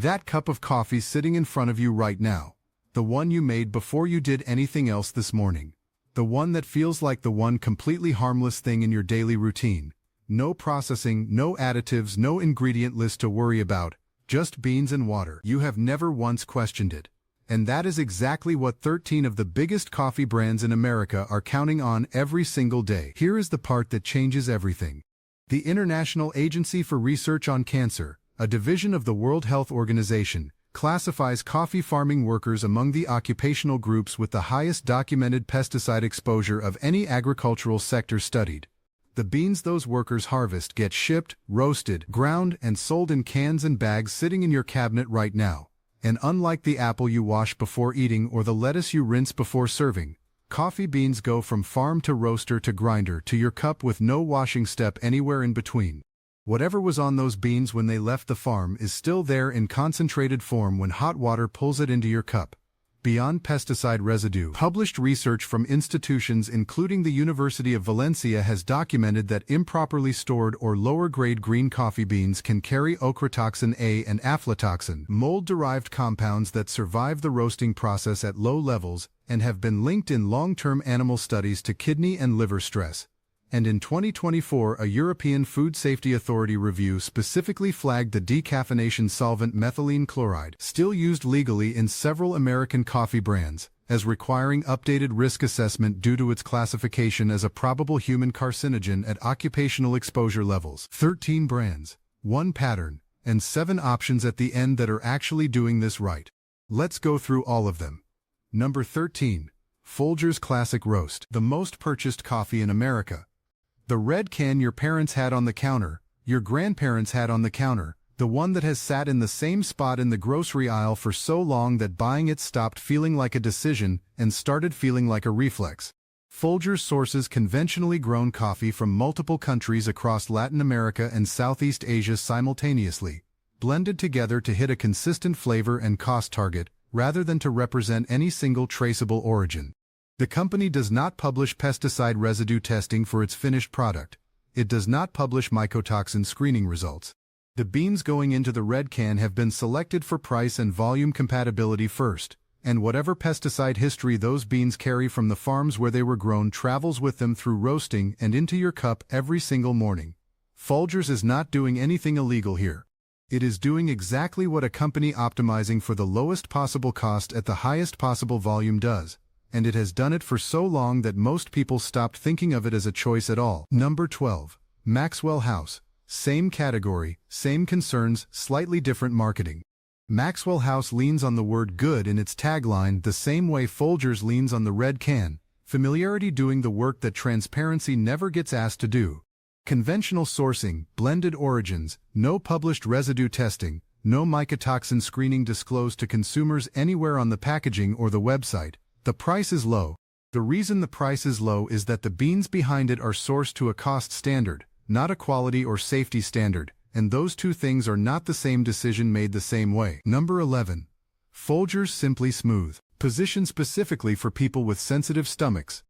That cup of coffee sitting in front of you right now. The one you made before you did anything else this morning. The one that feels like the one completely harmless thing in your daily routine. No processing, no additives, no ingredient list to worry about, just beans and water. You have never once questioned it. And that is exactly what 13 of the biggest coffee brands in America are counting on every single day. Here is the part that changes everything. The International Agency for Research on Cancer, a division of the World Health Organization, classifies coffee farming workers among the occupational groups with the highest documented pesticide exposure of any agricultural sector studied. The beans those workers harvest get shipped, roasted, ground, and sold in cans and bags sitting in your cabinet right now. And unlike the apple you wash before eating or the lettuce you rinse before serving, coffee beans go from farm to roaster to grinder to your cup with no washing step anywhere in between. Whatever was on those beans when they left the farm is still there in concentrated form when hot water pulls it into your cup. Beyond pesticide residue, published research from institutions including the University of Valencia has documented that improperly stored or lower-grade green coffee beans can carry ochratoxin A and aflatoxin, mold-derived compounds that survive the roasting process at low levels and have been linked in long-term animal studies to kidney and liver stress. And in 2024, a European Food Safety Authority review specifically flagged the decaffeination solvent methylene chloride, still used legally in several American coffee brands, as requiring updated risk assessment due to its classification as a probable human carcinogen at occupational exposure levels. 13 brands, 1 pattern, and 7 options at the end that are actually doing this right. Let's go through all of them. Number 13. Folgers Classic Roast, the most purchased coffee in America. The red can your parents had on the counter, your grandparents had on the counter, the one that has sat in the same spot in the grocery aisle for so long that buying it stopped feeling like a decision and started feeling like a reflex. Folgers sources conventionally grown coffee from multiple countries across Latin America and Southeast Asia simultaneously, blended together to hit a consistent flavor and cost target, rather than to represent any single traceable origin. The company does not publish pesticide residue testing for its finished product. It does not publish mycotoxin screening results. The beans going into the red can have been selected for price and volume compatibility first, and whatever pesticide history those beans carry from the farms where they were grown travels with them through roasting and into your cup every single morning. Folgers is not doing anything illegal here. It is doing exactly what a company optimizing for the lowest possible cost at the highest possible volume does. And it has done it for so long that most people stopped thinking of it as a choice at all. Number 12. Maxwell House. Same category, same concerns, slightly different marketing. Maxwell House leans on the word good in its tagline the same way Folgers leans on the red can, familiarity doing the work that transparency never gets asked to do. Conventional sourcing, blended origins, no published residue testing, no mycotoxin screening disclosed to consumers anywhere on the packaging or the website. The price is low. The reason the price is low is that the beans behind it are sourced to a cost standard, not a quality or safety standard, and those two things are not the same decision made the same way. Number 11. Folgers Simply Smooth, positioned specifically for people with sensitive stomachs.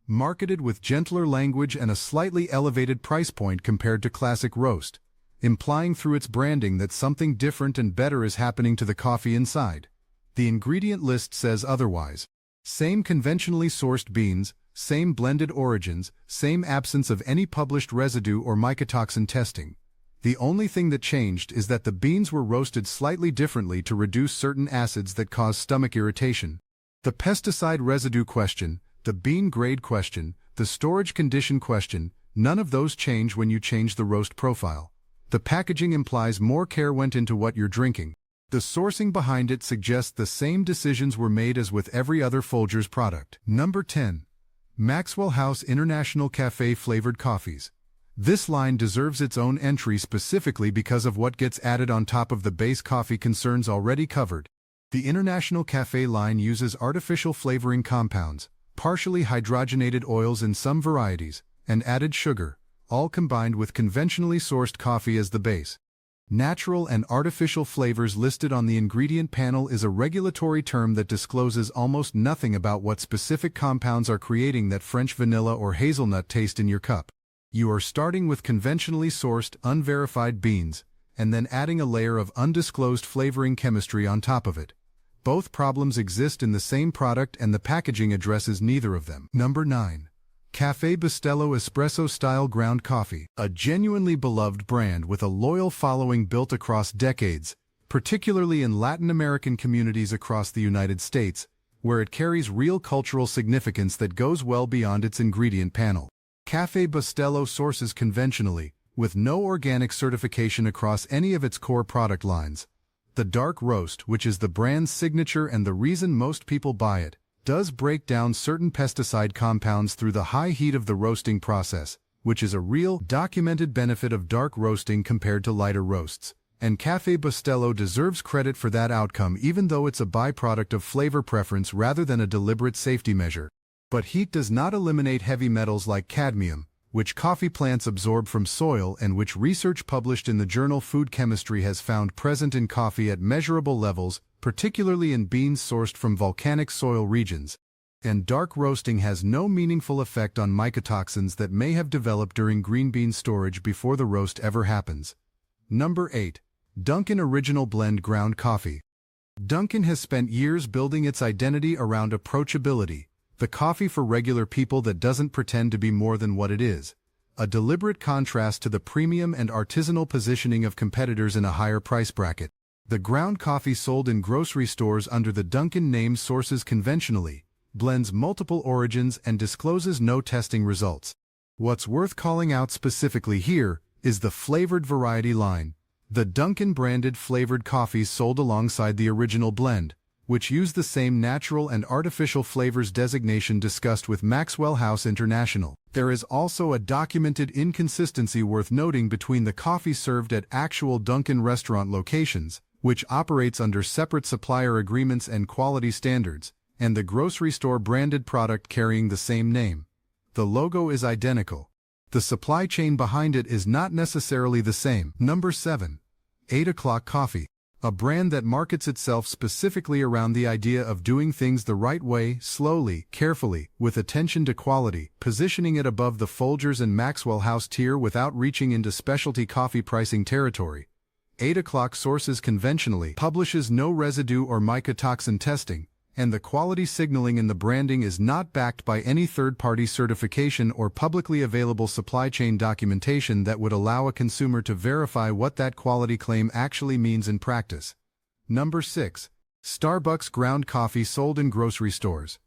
Marketed with gentler language and a slightly elevated price point compared to classic roast, implying through its branding that something different and better is happening to the coffee inside. The ingredient list says otherwise. Same conventionally sourced beans, same blended origins, same absence of any published residue or mycotoxin testing. The only thing that changed is that the beans were roasted slightly differently to reduce certain acids that cause stomach irritation. The pesticide residue question, the bean grade question, the storage condition question, none of those change when you change the roast profile. The packaging implies more care went into what you're drinking. The sourcing behind it suggests the same decisions were made as with every other Folgers product. Number 10. Maxwell House International Cafe Flavored Coffees. This line deserves its own entry specifically because of what gets added on top of the base coffee concerns already covered. The International Cafe line uses artificial flavoring compounds, partially hydrogenated oils in some varieties, and added sugar, all combined with conventionally sourced coffee as the base. Natural and artificial flavors listed on the ingredient panel is a regulatory term that discloses almost nothing about what specific compounds are creating that French vanilla or hazelnut taste in your cup. You are starting with conventionally sourced, unverified beans, and then adding a layer of undisclosed flavoring chemistry on top of it. Both problems exist in the same product and the packaging addresses neither of them. Number 9. Café Bustelo Espresso-Style Ground Coffee. A genuinely beloved brand with a loyal following built across decades, particularly in Latin American communities across the United States, where it carries real cultural significance that goes well beyond its ingredient panel. Café Bustelo sources conventionally, with no organic certification across any of its core product lines. The dark roast, which is the brand's signature and the reason most people buy it, does break down certain pesticide compounds through the high heat of the roasting process, which is a real, documented benefit of dark roasting compared to lighter roasts. And Café Bustelo deserves credit for that outcome even though it's a byproduct of flavor preference rather than a deliberate safety measure. But heat does not eliminate heavy metals like cadmium, which coffee plants absorb from soil and which research published in the journal Food Chemistry has found present in coffee at measurable levels, particularly in beans sourced from volcanic soil regions. And dark roasting has no meaningful effect on mycotoxins that may have developed during green bean storage before the roast ever happens. Number 8. Dunkin' Original Blend Ground Coffee. Dunkin' has spent years building its identity around approachability, the coffee for regular people that doesn't pretend to be more than what it is, a deliberate contrast to the premium and artisanal positioning of competitors in a higher price bracket. The ground coffee sold in grocery stores under the Dunkin' name sources conventionally, blends multiple origins and discloses no testing results. What's worth calling out specifically here is the flavored variety line. The Dunkin' branded flavored coffees sold alongside the original blend, which use the same natural and artificial flavors designation discussed with Maxwell House International. There is also a documented inconsistency worth noting between the coffee served at actual Dunkin' restaurant locations, which operates under separate supplier agreements and quality standards, and the grocery store branded product carrying the same name. The logo is identical. The supply chain behind it is not necessarily the same. Number 7. 8 O'Clock Coffee. A brand that markets itself specifically around the idea of doing things the right way, slowly, carefully, with attention to quality, positioning it above the Folgers and Maxwell House tier without reaching into specialty coffee pricing territory. 8 O'Clock sources conventionally, publishes no residue or mycotoxin testing, and the quality signaling in the branding is not backed by any third-party certification or publicly available supply chain documentation that would allow a consumer to verify what that quality claim actually means in practice. Number 6. Starbucks Ground Coffee sold in grocery stores.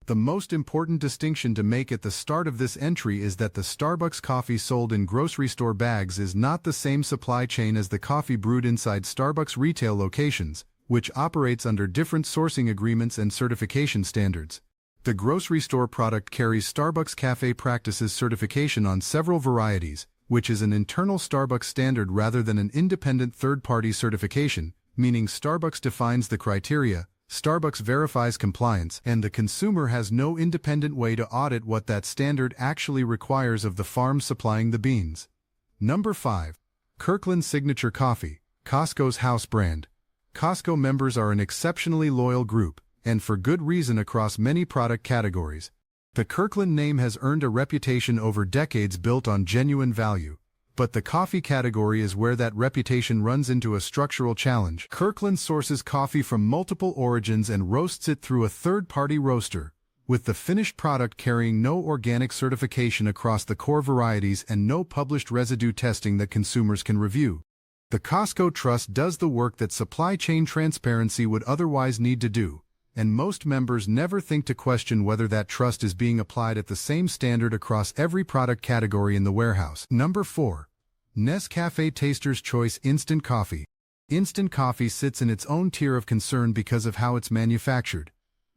The most important distinction to make at the start of this entry is that the Starbucks coffee sold in grocery store bags is not the same supply chain as the coffee brewed inside Starbucks retail locations, which operates under different sourcing agreements and certification standards. The grocery store product carries Starbucks Cafe Practices certification on several varieties, which is an internal Starbucks standard rather than an independent third-party certification, meaning Starbucks defines the criteria, Starbucks verifies compliance, and the consumer has no independent way to audit what that standard actually requires of the farm supplying the beans. Number 5. Kirkland Signature Coffee, Costco's house brand. Costco members are an exceptionally loyal group, and for good reason across many product categories. The Kirkland name has earned a reputation over decades built on genuine value, but the coffee category is where that reputation runs into a structural challenge. Kirkland sources coffee from multiple origins and roasts it through a third-party roaster, with the finished product carrying no organic certification across the core varieties and no published residue testing that consumers can review. The Costco Trust does the work that supply chain transparency would otherwise need to do, and most members never think to question whether that trust is being applied at the same standard across every product category in the warehouse. Number 4. Nescafé Taster's Choice Instant Coffee. Instant coffee sits in its own tier of concern because of how it's manufactured.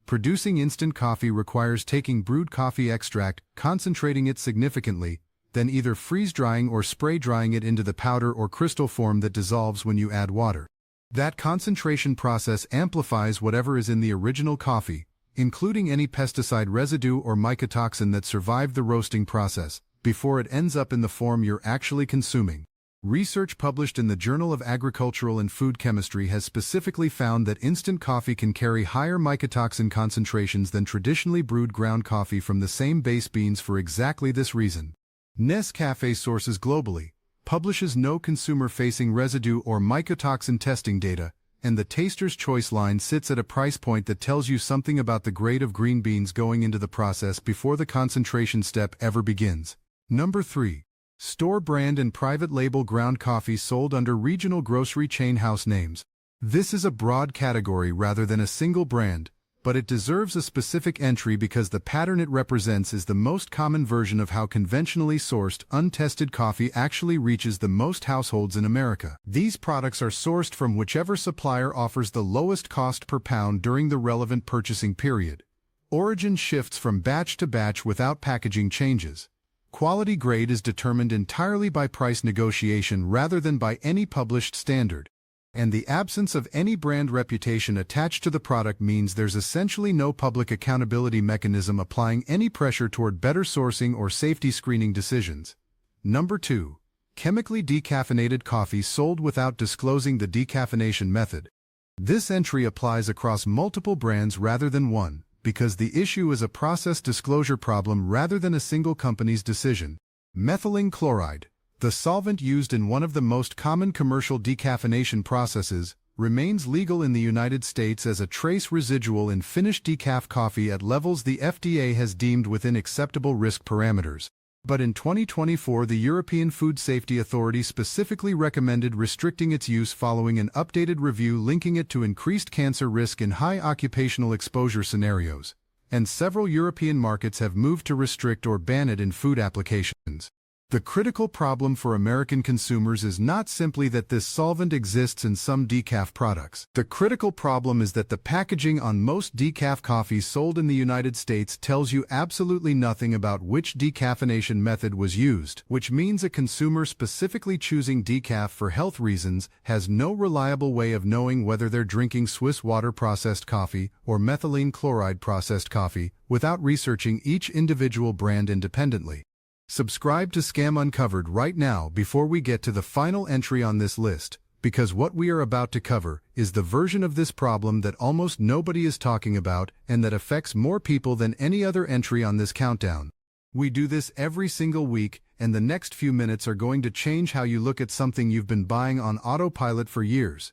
Producing instant coffee requires taking brewed coffee extract, concentrating it significantly, then either freeze-drying or spray-drying it into the powder or crystal form that dissolves when you add water. That concentration process amplifies whatever is in the original coffee, including any pesticide residue or mycotoxin that survived the roasting process, before it ends up in the form you're actually consuming. Research published in the Journal of Agricultural and Food Chemistry has specifically found that instant coffee can carry higher mycotoxin concentrations than traditionally brewed ground coffee from the same base beans for exactly this reason. Nescafé sources globally, publishes no consumer-facing residue or mycotoxin testing data, and the Taster's Choice line sits at a price point that tells you something about the grade of green beans going into the process before the concentration step ever begins. Number 3. Store brand and private label ground coffee sold under regional grocery chain house names. This is a broad category rather than a single brand, but it deserves a specific entry because the pattern it represents is the most common version of how conventionally sourced, untested coffee actually reaches the most households in America. These products are sourced from whichever supplier offers the lowest cost per pound during the relevant purchasing period. Origin shifts from batch to batch without packaging changes. Quality grade is determined entirely by price negotiation rather than by any published standard. And the absence of any brand reputation attached to the product means there's essentially no public accountability mechanism applying any pressure toward better sourcing or safety screening decisions. Number 2. Chemically decaffeinated coffee sold without disclosing the decaffeination method. This entry applies across multiple brands rather than one, because the issue is a process disclosure problem rather than a single company's decision. Methylene chloride, the solvent used in one of the most common commercial decaffeination processes, remains legal in the United States as a trace residual in finished decaf coffee at levels the FDA has deemed within acceptable risk parameters. But in 2024, the European Food Safety Authority specifically recommended restricting its use following an updated review linking it to increased cancer risk in high occupational exposure scenarios, and several European markets have moved to restrict or ban it in food applications. The critical problem for American consumers is not simply that this solvent exists in some decaf products. The critical problem is that the packaging on most decaf coffee sold in the United States tells you absolutely nothing about which decaffeination method was used, which means a consumer specifically choosing decaf for health reasons has no reliable way of knowing whether they're drinking Swiss water processed coffee or methylene chloride processed coffee without researching each individual brand independently. Subscribe to Scam Uncovered right now before we get to the final entry on this list, because what we are about to cover is the version of this problem that almost nobody is talking about and that affects more people than any other entry on this countdown. We do this every single week, and the next few minutes are going to change how you look at something you've been buying on autopilot for years.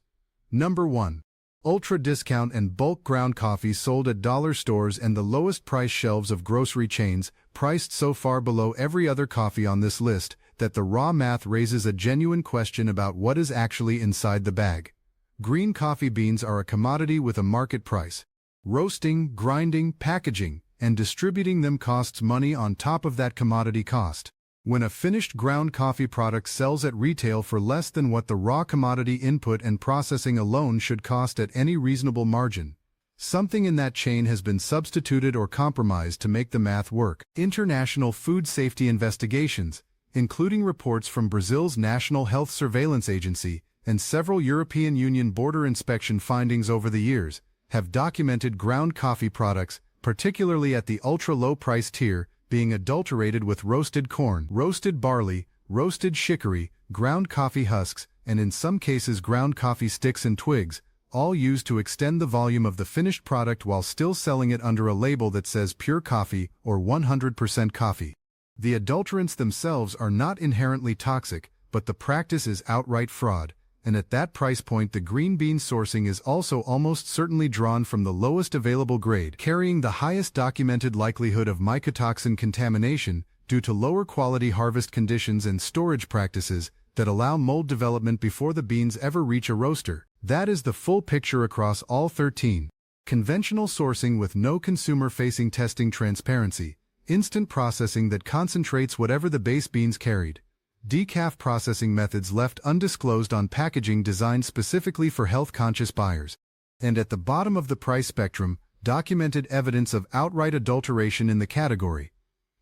Number 1. Ultra discount and bulk ground coffee sold at dollar stores and the lowest price shelves of grocery chains, priced so far below every other coffee on this list that the raw math raises a genuine question about what is actually inside the bag. Green coffee beans are a commodity with a market price. Roasting, grinding, packaging, and distributing them costs money on top of that commodity cost. When a finished ground coffee product sells at retail for less than what the raw commodity input and processing alone should cost at any reasonable margin, something in that chain has been substituted or compromised to make the math work. International food safety investigations, including reports from Brazil's National Health Surveillance Agency and several European Union border inspection findings over the years, have documented ground coffee products, particularly at the ultra-low price tier, being adulterated with roasted corn, roasted barley, roasted chicory, ground coffee husks, and in some cases ground coffee sticks and twigs, all used to extend the volume of the finished product while still selling it under a label that says pure coffee or 100% coffee. The adulterants themselves are not inherently toxic, but the practice is outright fraud, and at that price point the green bean sourcing is also almost certainly drawn from the lowest available grade, carrying the highest documented likelihood of mycotoxin contamination due to lower quality harvest conditions and storage practices that allow mold development before the beans ever reach a roaster. That is the full picture across all 13. Conventional sourcing with no consumer-facing testing transparency, instant processing that concentrates whatever the base beans carried, decaf processing methods left undisclosed on packaging designed specifically for health-conscious buyers, and at the bottom of the price spectrum, documented evidence of outright adulteration in the category.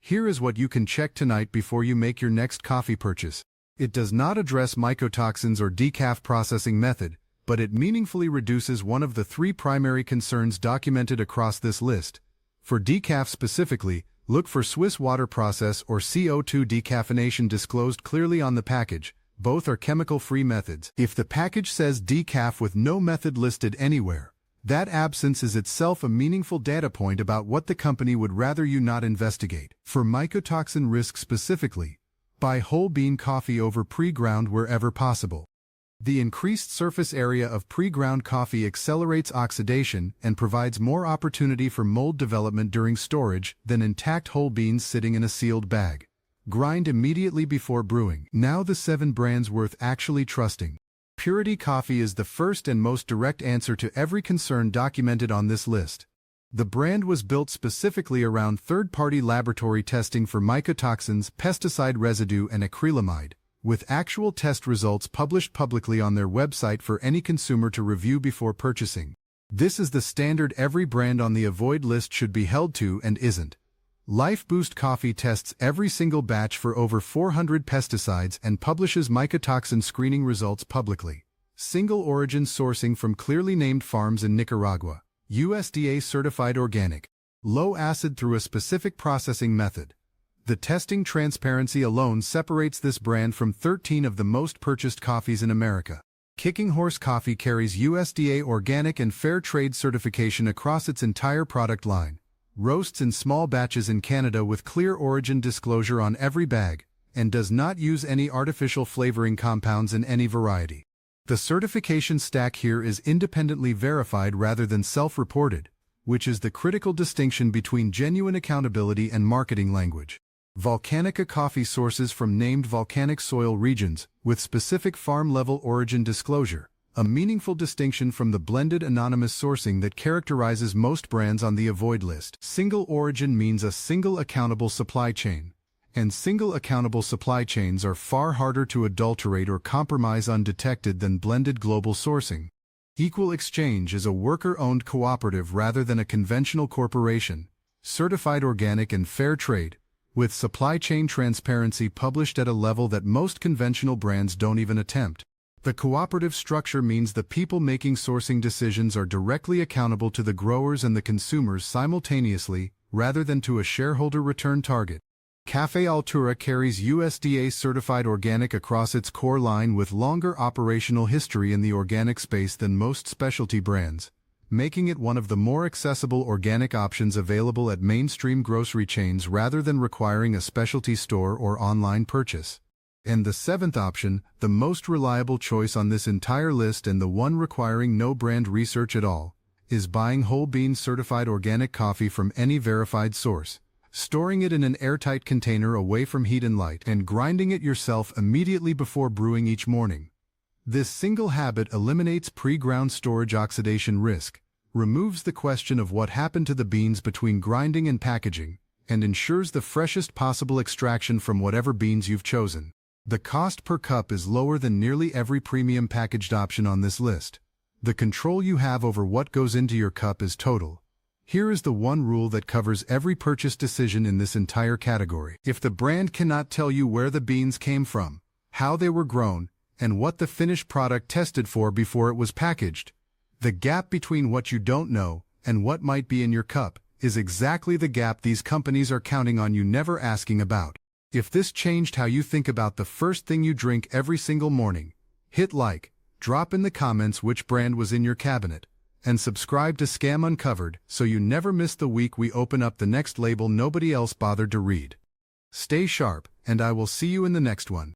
Here is what you can check tonight before you make your next coffee purchase. It does not address mycotoxins or decaf processing method, but it meaningfully reduces one of the 3 primary concerns documented across this list. For decaf specifically, look for Swiss water process or CO2 decaffeination disclosed clearly on the package. Both are chemical-free methods. If the package says decaf with no method listed anywhere, that absence is itself a meaningful data point about what the company would rather you not investigate. For mycotoxin risk specifically, Buy whole bean coffee over pre-ground wherever possible. The increased surface area of pre-ground coffee accelerates oxidation and provides more opportunity for mold development during storage than intact whole beans sitting in a sealed bag. Grind immediately before brewing. Now the 7 brands worth actually trusting. Purity Coffee is the first and most direct answer to every concern documented on this list. The brand was built specifically around third-party laboratory testing for mycotoxins, pesticide residue, and acrylamide, with actual test results published publicly on their website for any consumer to review before purchasing. This is the standard every brand on the Avoid list should be held to and isn't. Life Boost Coffee tests every single batch for over 400 pesticides and publishes mycotoxin screening results publicly. Single origin sourcing from clearly named farms in Nicaragua. USDA certified organic. Low acid through a specific processing method. The testing transparency alone separates this brand from 13 of the most purchased coffees in America. Kicking Horse Coffee carries USDA organic and fair trade certification across its entire product line. Roasts in small batches in Canada with clear origin disclosure on every bag, and does not use any artificial flavoring compounds in any variety. The certification stack here is independently verified rather than self-reported, which is the critical distinction between genuine accountability and marketing language. Volcanica coffee sources from named volcanic soil regions, with specific farm-level origin disclosure, a meaningful distinction from the blended anonymous sourcing that characterizes most brands on the Avoid list. Single origin means a single accountable supply chain, and single accountable supply chains are far harder to adulterate or compromise undetected than blended global sourcing. Equal Exchange is a worker-owned cooperative rather than a conventional corporation, certified organic and fair trade, with supply chain transparency published at a level that most conventional brands don't even attempt. The cooperative structure means the people making sourcing decisions are directly accountable to the growers and the consumers simultaneously, rather than to a shareholder return target. Café Altura carries USDA-certified organic across its core line with longer operational history in the organic space than most specialty brands, making it one of the more accessible organic options available at mainstream grocery chains rather than requiring a specialty store or online purchase. And the 7th option, the most reliable choice on this entire list and the one requiring no brand research at all, is buying whole bean certified organic coffee from any verified source, storing it in an airtight container away from heat and light, and grinding it yourself immediately before brewing each morning. This single habit eliminates pre-ground storage oxidation risk, removes the question of what happened to the beans between grinding and packaging, and ensures the freshest possible extraction from whatever beans you've chosen. The cost per cup is lower than nearly every premium packaged option on this list. The control you have over what goes into your cup is total. Here is the one rule that covers every purchase decision in this entire category. If the brand cannot tell you where the beans came from, how they were grown, and what the finished product tested for before it was packaged, the gap between what you don't know and what might be in your cup is exactly the gap these companies are counting on you never asking about. If this changed how you think about the first thing you drink every single morning, hit like, drop in the comments which brand was in your cabinet, and subscribe to Scam Uncovered so you never miss the week we open up the next label nobody else bothered to read. Stay sharp, and I will see you in the next one.